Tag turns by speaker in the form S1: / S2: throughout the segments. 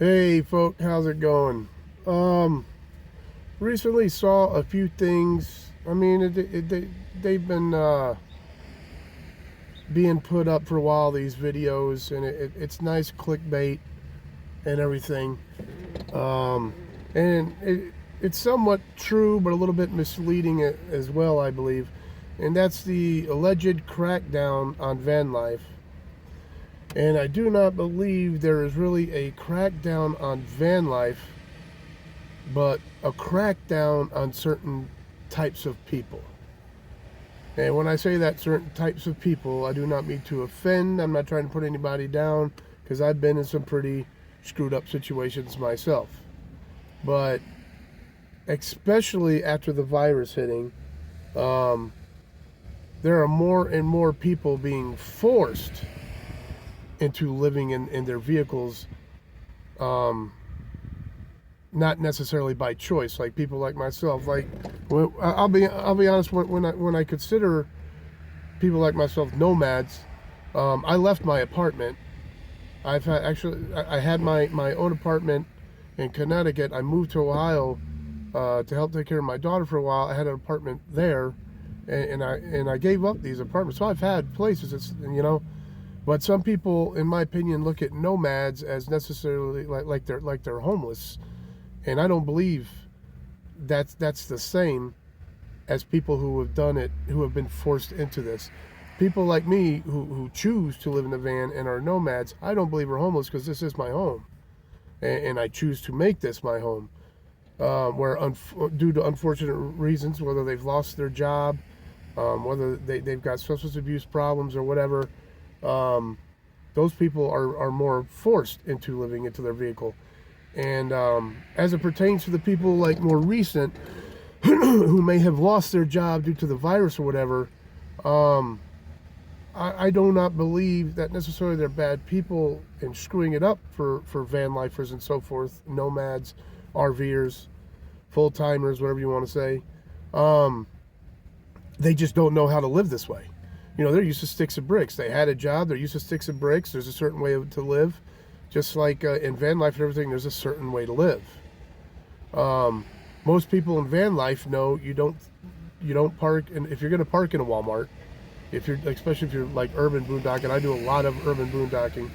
S1: Hey folk, how's it going? Um, Recently saw a few things. I mean, they've been being put up for a while, these videos, and it's nice clickbait and everything. Um, and it's somewhat true, but a little bit misleading as well, I believe. And that's the alleged crackdown on Vanlife. And I do not believe there is really a crackdown on Vanlife, but a crackdown on certain types of people. And when I say that, certain types of people, I do not mean to offend. I'm not trying to put anybody down, because I've been in some pretty screwed up situations myself. But especially after the virus hitting, there are more and more people being forced into living in their vehicles, not necessarily by choice, like people like myself. Like, I'll be honest, when I consider people like myself nomads, I left my apartment. I had my own apartment in Connecticut. I moved to Ohio to help take care of my daughter for a while. I had an apartment there, and I gave up these apartments. So I've had places, but some people, in my opinion, look at nomads as necessarily like they're homeless, and I don't believe that's the same as people who have done it, who have been forced into this. People like me who choose to live in a van and are nomads, I don't believe are homeless, because this is my home, and I choose to make this my home. Where due to unfortunate reasons, whether they've lost their job, whether they've got substance abuse problems or whatever, those people are more forced into living into their vehicle. And as it pertains to the people like more recent who may have lost their job due to the virus or whatever, I do not believe that necessarily they're bad people and screwing it up for van lifers and so forth, nomads, RVers, full timers, whatever you want to say. They just don't know how to live this way. They're used to sticks and bricks. They had a job. They're used to sticks and bricks. There's a certain way to live. Just like in van life and everything, there's a certain way to live. Most people in van life know you don't park, and if you're going to park in a Walmart, especially if you're like urban boondocking, I do a lot of urban boondocking.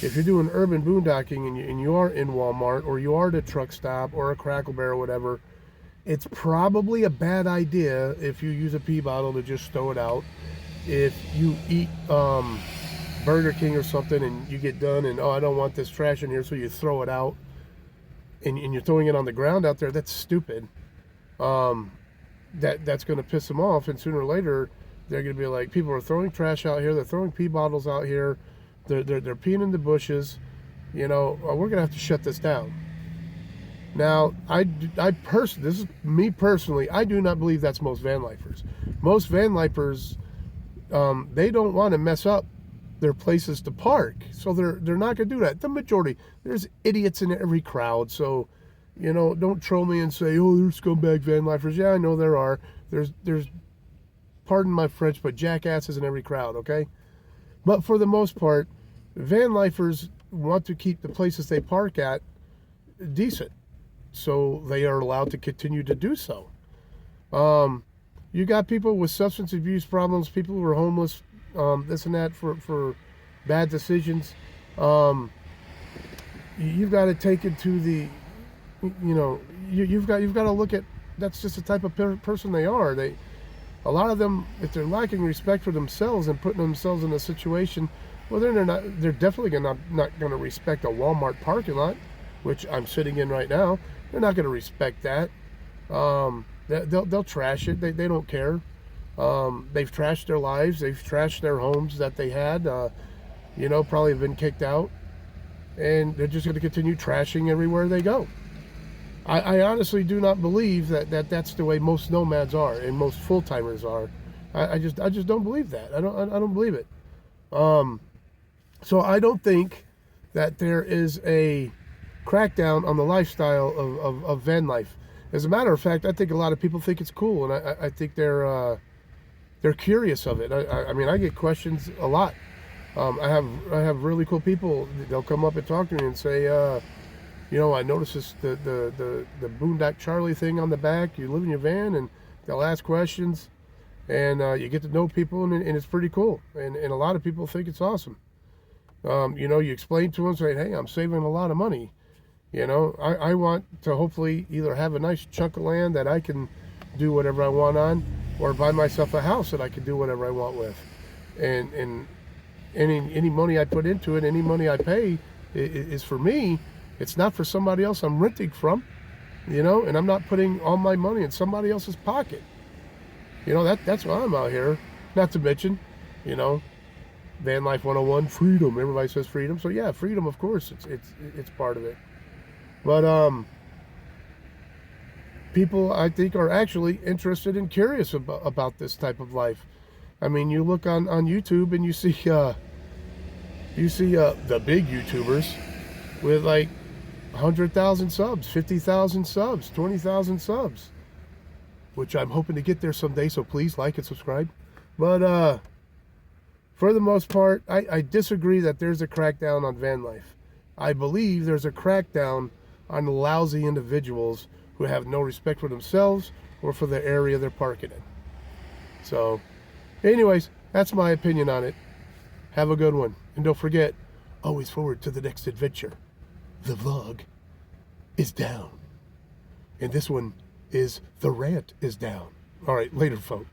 S1: If you're doing urban boondocking and you are in Walmart, or you are at a truck stop or a Crackle Barrel or whatever, it's probably a bad idea if you use a pee bottle to just throw it out. If you eat Burger King or something and you get done and, I don't want this trash in here, so you throw it out, and you're throwing it on the ground out there, that's stupid. That's going to piss them off, and sooner or later they're going to be like, people are throwing trash out here, they're throwing pee bottles out here, they're peeing in the bushes, we're going to have to shut this down. Now, this is me personally, I do not believe that's most van lifers. Most van lifers, they don't want to mess up their places to park, so they're not going to do that. The majority, there's idiots in every crowd, so don't troll me and say, oh, there's scumbag van lifers. Yeah, I know there are. There's pardon my French, but jackasses in every crowd, okay? But for the most part, van lifers want to keep the places they park at decent, so they are allowed to continue to do so. You got people with substance abuse problems, people who are homeless, this and that, for bad decisions. You've got to take it to the, you've got to look at, that's just the type of person they are. A lot of them, if they're lacking respect for themselves and putting themselves in a situation, well, they're definitely not going to respect a Walmart parking lot, which I'm sitting in right now. They're not going to respect that. They'll trash it. They don't care. They've trashed their lives. They've trashed their homes that they had. Probably have been kicked out, and they're just going to continue trashing everywhere they go. I honestly do not believe that's the way most nomads are and most full timers are. I just don't believe that. I don't believe it. So I don't think that there is a crackdown on the lifestyle of van life. As a matter of fact, I think a lot of people think it's cool, and I think they're curious of it. I mean, I get questions a lot. I have really cool people. They'll come up and talk to me and say, You know, I noticed this the Boondock Charlie thing on the back. You live in your van, and they'll ask questions, and you get to know people, and it's pretty cool. And a lot of people think it's awesome. You know, you explain to them, saying, "Hey, I'm saving a lot of money." You know, I want to hopefully either have a nice chunk of land that I can do whatever I want on, or buy myself a house that I can do whatever I want with. And any money I put into it, any money I pay, is for me. It's not for somebody else I'm renting from, you know, and I'm not putting all my money in somebody else's pocket. You know, that's why I'm out here. Not to mention, you know, Vanlife 101, freedom. Everybody says freedom. So yeah, freedom, of course, it's part of it. But people, I think, are actually interested and curious about this type of life. I mean, you look on YouTube and you see the big YouTubers with like 100,000 subs, 50,000 subs, 20,000 subs, which I'm hoping to get there someday. So please like and subscribe. But for the most part, I disagree that there's a crackdown on van life. I believe there's a crackdown on lousy individuals who have no respect for themselves or for the area they're parking in. So, anyways, that's my opinion on it. Have a good one. And don't forget, always forward to the next adventure. The vlog is down. And this one is the rant is down. All right, later, folks.